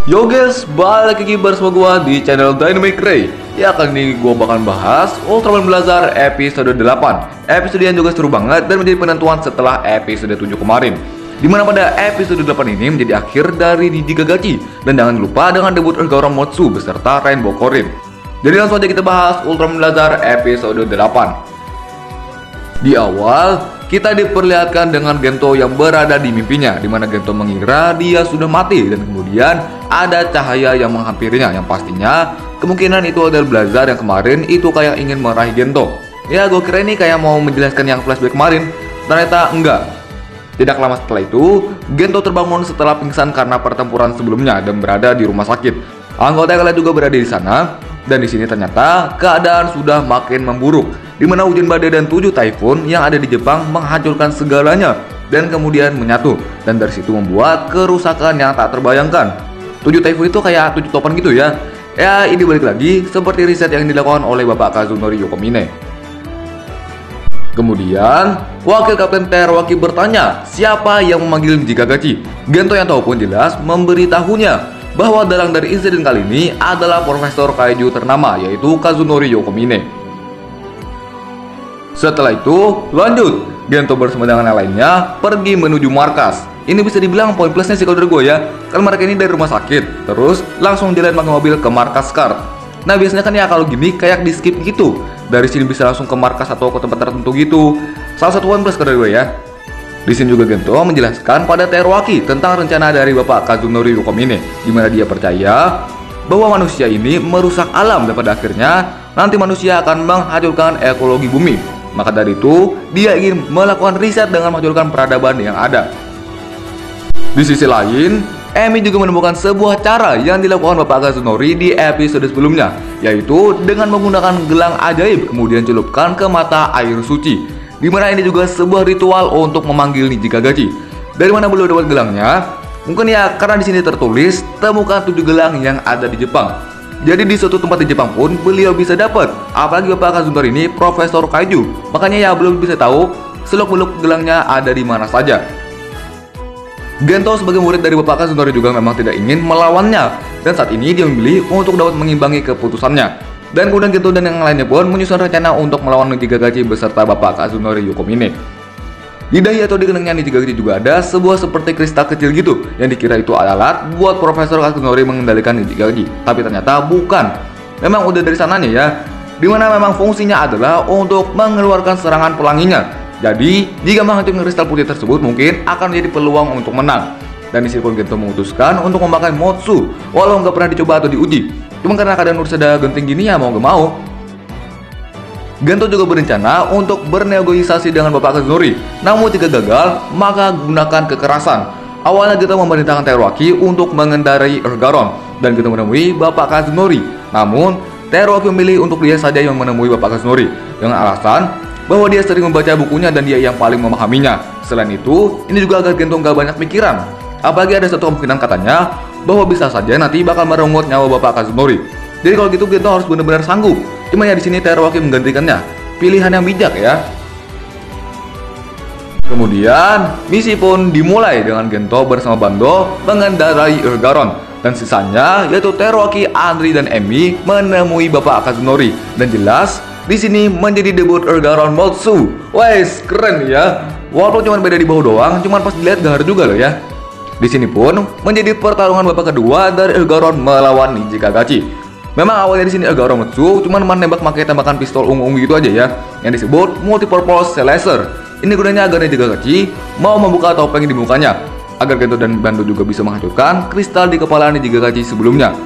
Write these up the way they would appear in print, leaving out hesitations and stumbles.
Yo guys, balik lagi bersama gua di channel Dynamic Ray. Ya, kali ini gua bakal bahas Ultraman Blazar episode 8. Episode yang juga seru banget dan menjadi penentuan setelah episode 7 kemarin. Dimana pada episode 8 ini menjadi akhir dari Nijigagachi. Dan jangan lupa dengan debut Ergaron Motsu beserta Rainbow Corin. Jadi langsung aja kita bahas Ultraman Blazar episode 8. Di awal, kita diperlihatkan dengan Gento yang berada di mimpinya, di mana Gento mengira dia sudah mati dan kemudian ada cahaya yang menghampirinya, yang pastinya kemungkinan itu adalah Blazar yang kemarin itu kayak ingin meraih Gento. Ya, gue kira ini kayak mau menjelaskan yang flashback kemarin, ternyata enggak. Tidak lama setelah itu, Gento terbangun setelah pingsan karena pertempuran sebelumnya dan berada di rumah sakit. Anggota yang lain juga berada di sana. Dan di sini ternyata keadaan sudah makin memburuk, di mana hujan badai dan 7 taifun yang ada di Jepang menghancurkan segalanya dan kemudian menyatu, dan dari situ membuat kerusakan yang tak terbayangkan. 7 taifun itu kayak 7 topan gitu ya. Ya, ini balik lagi seperti riset yang dilakukan oleh Bapak Kazunori Yokomine. Kemudian, Wakil Kapten Teruaki bertanya, siapa yang memanggil Nijigagachi? Gento yang tahu pun jelas memberitahunya bahwa dalang dari insiden kali ini adalah Profesor Kaiju ternama, yaitu Kazunori Yokomine. Setelah itu, lanjut, Gento bersama dengan yang lainnya pergi menuju markas. Ini bisa dibilang poin plusnya sih kalau dari gue ya, karena mereka ini dari rumah sakit, terus langsung jalan pakai mobil ke markas Scar. Nah, biasanya kan ya kalau gini kayak di skip gitu, dari sini bisa langsung ke markas atau ke tempat tertentu gitu. Salah satu poin plus dari gue ya. Di sini juga Gento menjelaskan pada Teruaki tentang rencana dari Bapak Kazunori Yokomine, di mana dia percaya bahwa manusia ini merusak alam dan pada akhirnya nanti manusia akan menghancurkan ekologi bumi. Maka dari itu, dia ingin melakukan riset dengan menghancurkan peradaban yang ada. Di sisi lain, Emi juga menemukan sebuah cara yang dilakukan Bapak Kazunori di episode sebelumnya, yaitu dengan menggunakan gelang ajaib kemudian celupkan ke mata air suci. Dimana ini juga sebuah ritual untuk memanggil Nijigagachi. Dari mana beliau dapat gelangnya? Mungkin ya karena di sini tertulis temukan 7 gelang yang ada di Jepang. Jadi di suatu tempat di Jepang pun beliau bisa dapat. Apalagi Bapak Kazunori ini Profesor Kaiju. Makanya ya belum bisa tahu seluk-beluk gelangnya ada di mana saja. Gento sebagai murid dari Bapak Kazunori juga memang tidak ingin melawannya. Dan saat ini dia memilih untuk dapat mengimbangi keputusannya. Dan kemudian Gento dan yang lainnya pun menyusun rencana untuk melawan Nijigagachi beserta Bapak Kazunori Yokomine. Di dahi atau di keningnya Nijigagachi juga ada sebuah seperti kristal kecil gitu yang dikira itu alat buat Profesor Kazunori mengendalikan Nijigagachi, tapi ternyata bukan. Memang udah dari sananya ya, dimana memang fungsinya adalah untuk mengeluarkan serangan pelanginya. Jadi jika menghancurkan kristal putih tersebut mungkin akan menjadi peluang untuk menang. Dan disini pun Gento memutuskan untuk memakai Motsu walau nggak pernah dicoba atau diuji. Cuma karena keadaan udah genting gini ya mau gak mau. Gento juga berencana untuk bernegosiasi dengan Bapak Kazunori. Namun jika gagal, maka gunakan kekerasan. Awalnya Gento memerintahkan Teruaki untuk mengendarai Ergaron dan Gento menemui Bapak Kazunori. Namun Teruaki memilih untuk dia saja yang menemui Bapak Kazunori dengan alasan bahwa dia sering membaca bukunya dan dia yang paling memahaminya. Selain itu, ini juga agar Gento gak banyak pikiran. Apalagi ada satu kemungkinan katanya bahwa bisa saja nanti bakal merenggut nyawa Bapak Kazunori. Jadi kalau gitu Gento harus benar-benar sanggup. Cuma ya di sini Teruaki menggantikannya. Pilihan yang bijak ya. Kemudian misi pun dimulai dengan Gento bersama Bando mengendarai Ergaron dan sisanya yaitu Teruaki, Andri dan Emi menemui Bapak Kazunori. Dan jelas di sini menjadi debut Ergaron Motsu. Wes keren ya. Walaupun cuma beda di bawah doang, cuman pas dilihat gahar juga loh ya. Di sini pun menjadi pertarungan babak kedua dari Ergaron melawan Nijigagachi. Memang awalnya di sini Ergaron Motsu cuma menembak pakai tembakan pistol ungu-ungu gitu aja ya, yang disebut multipurpose laser. Ini gunanya agar Nijigagachi mau membuka topeng di mukanya, agar Gento dan Bando juga bisa menghancurkan kristal di kepala Nijigagachi sebelumnya.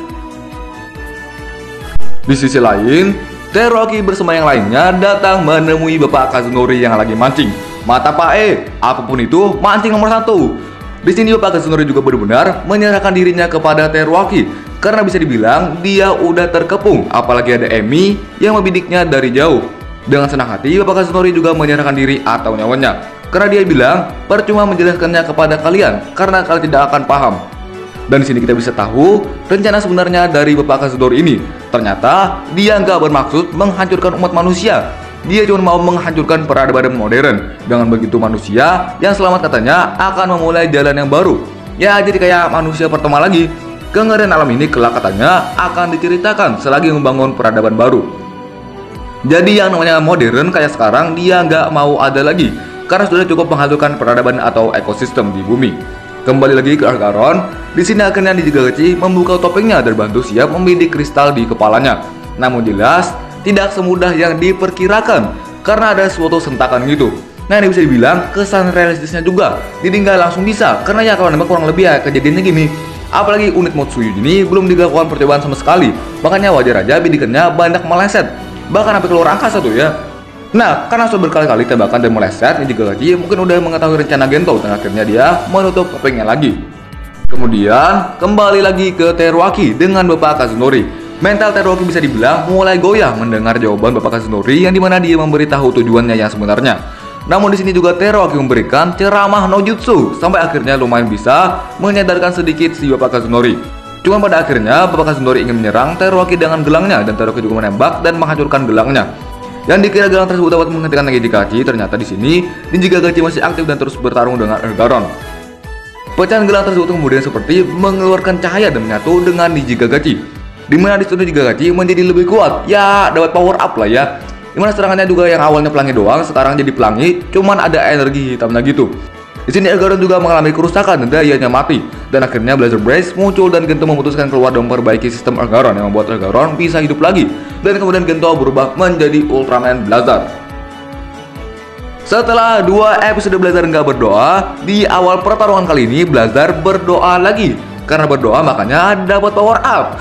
Di sisi lain, Teruaki bersama yang lainnya datang menemui Bapak Kazunori yang lagi mancing. Mata pae, apapun itu mancing nomor 1. Di sini Bapak Kazunori juga benar-benar menyerahkan dirinya kepada Teruaki karena bisa dibilang dia udah terkepung, apalagi ada Emi yang membidiknya dari jauh. Dengan senang hati Bapak Kazunori juga menyerahkan diri atau nyawanya karena dia bilang percuma menjelaskannya kepada kalian karena kalian tidak akan paham. Dan di sini kita bisa tahu rencana sebenarnya dari Bapak Kazunori ini. Ternyata dia nggak bermaksud menghancurkan umat manusia. Dia cuma mau menghancurkan peradaban modern. Dengan begitu manusia yang selamat katanya akan memulai jalan yang baru. Ya jadi kayak manusia pertama lagi. Kengerian alam ini kelak katanya akan diceritakan selagi membangun peradaban baru. Jadi yang namanya modern kayak sekarang dia nggak mau ada lagi, karena sudah cukup menghancurkan peradaban atau ekosistem di bumi. Kembali lagi ke Argaron, di sini akhirnya Nijigagachi membuka topengnya dan bantu siap membidik kristal di kepalanya. Namun jelas tidak semudah yang diperkirakan karena ada suatu sentakan gitu. Nah ini bisa dibilang kesan realistisnya juga, jadi nggak langsung bisa karena ya kalau nembak kurang lebih ya kejadiannya gini. Apalagi unit Motsuyu ini belum dilakukan percobaan sama sekali, makanya wajar aja bidikannya banyak meleset, bahkan sampai keluar angkasa tuh ya. Nah, karena sudah berkali-kali tembakan dan meleset, Nijigagachi mungkin udah mengetahui rencana Gento dan akhirnya dia menutup topengnya lagi. Kemudian kembali lagi ke Teruaki dengan Bapak Kazunori. Mental Teruaki bisa dibilang mulai goyah mendengar jawaban Bapak Kazunori yang dimana dia memberitahu tujuannya yang sebenarnya. Namun di sini juga Teruaki memberikan ceramah no jutsu sampai akhirnya lumayan bisa menyadarkan sedikit si Bapak Kazunori. Cuma pada akhirnya Bapak Kazunori ingin menyerang Teruaki dengan gelangnya dan Teruaki juga menembak dan menghancurkan gelangnya. Yang dikira gelang tersebut dapat menghentikan Nijigagachi, ternyata di sini Nijigagachi masih aktif dan terus bertarung dengan Argaron. Pecahan gelang tersebut kemudian seperti mengeluarkan cahaya dan menyatu dengan Nijigagachi, dimana di situ Nijigagachi menjadi lebih kuat, ya dapat power up lah ya. Dimana serangannya juga yang awalnya pelangi doang, sekarang jadi pelangi, cuman ada energi hitamnya gitu. Di sini Argaron juga mengalami kerusakan dan dayanya mati, dan akhirnya Blazer Brace muncul dan Gento memutuskan keluar dan memperbaiki sistem Argaron yang membuat Argaron bisa hidup lagi, dan kemudian Gento berubah menjadi Ultraman Blazar. Setelah 2 episode Blazar nggak berdoa, di awal pertarungan kali ini Blazar berdoa lagi. Karena berdoa makanya dapat power up.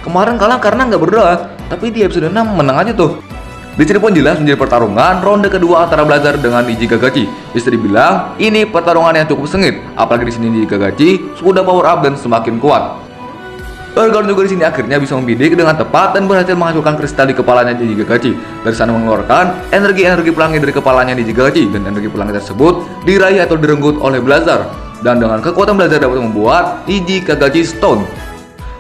Kemarin kalah karena nggak berdoa, tapi di episode 6 menang aja tuh. Di sini pun jelas menjadi pertarungan ronde kedua antara Blazar dengan Nijigagachi. Bisa dibilang ini pertarungan yang cukup sengit, apalagi di sini Nijigagachi sudah power up dan semakin kuat. Argaron juga di sini akhirnya bisa membidik dengan tepat dan berhasil menghancurkan kristal di kepalanya Nijigagachi. Dari sana mengeluarkan energi-energi pelangi dari kepalanya Nijigagachi, dan energi pelangi tersebut diraih atau direnggut oleh Blazar. Dan dengan kekuatan Blazar dapat membuat Nijigagachi Stone.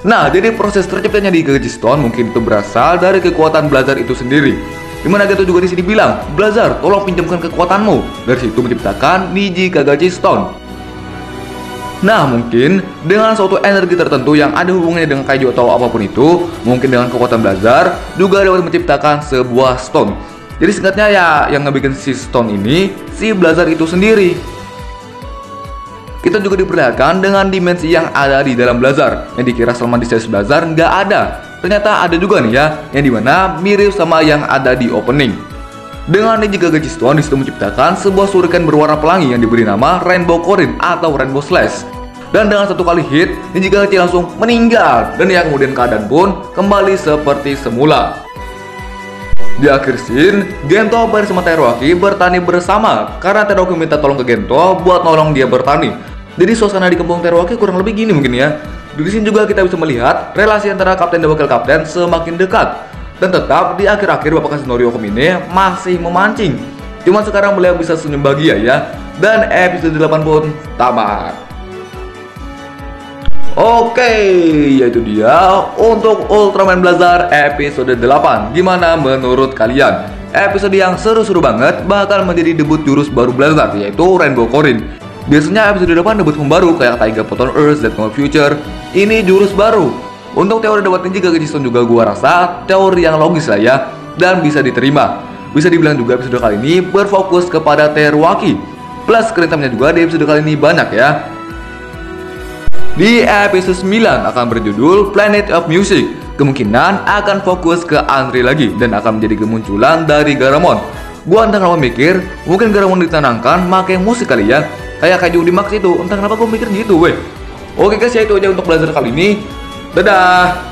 Nah, jadi proses terciptanya Nijigagachi Stone mungkin itu berasal dari kekuatan Blazar itu sendiri. Dimana Gento juga di sini bilang, Blazar, tolong pinjamkan kekuatanmu. Dari situ menciptakan Nijigagachi Stone. Nah, mungkin dengan suatu energi tertentu yang ada hubungannya dengan kaiju atau apapun itu, mungkin dengan kekuatan Blazar juga dapat menciptakan sebuah stone. Jadi singkatnya ya, yang ngebikin si stone ini si Blazar itu sendiri. Kita juga diperlihatkan dengan dimensi yang ada di dalam Blazar, yang dikira selama di series Blazar nggak ada. Ternyata ada juga nih ya, yang dimana mirip sama yang ada di opening. Dengan Nijigagachi Stone disitu menciptakan sebuah shuriken berwarna pelangi yang diberi nama Rainbow Corin atau Rainbow Slash. Dan dengan satu kali hit, Nijigagachi langsung meninggal, dan ya kemudian keadaan pun kembali seperti semula. Di akhir scene, Gento bersama Teruaki bertani bersama karena Teruaki minta tolong ke Gento buat nolong dia bertani. Jadi suasana di kampung Teruaki kurang lebih gini mungkin ya. Di sini juga kita bisa melihat relasi antara kapten dan wakil kapten semakin dekat. Dan tetap di akhir-akhir Bapak Kazunori Okomine masih memancing. Cuma sekarang beliau bisa senyum bahagia ya. Dan episode 8 pun tamat. Oke, yaitu dia untuk Ultraman Blazar episode 8. Gimana menurut kalian? Episode yang seru-seru banget, bakal menjadi debut jurus baru Blazar, yaitu Rainbow Corin. Biasanya episode 8 debut baru kayak Taiga Photon Earth, Death Note Future. Ini jurus baru. Untuk teori dapat Nijigagachi Stone juga gua rasa teori yang logis lah ya, dan bisa diterima. Bisa dibilang juga episode kali ini berfokus kepada Teruaki. Plus screen time-nya juga di episode kali ini banyak ya. Di episode 9 akan berjudul Planet of Music. Kemungkinan akan fokus ke Andri lagi dan akan menjadi kemunculan dari Garamon. Gua entah kenapa mikir, mungkin Garamon ditenangkan pakai musik kali ya. Kayak kayak di Max itu, entah kenapa gue mikir gitu weh. Oke guys, ya itu aja untuk Blazar kali ini. Dadah.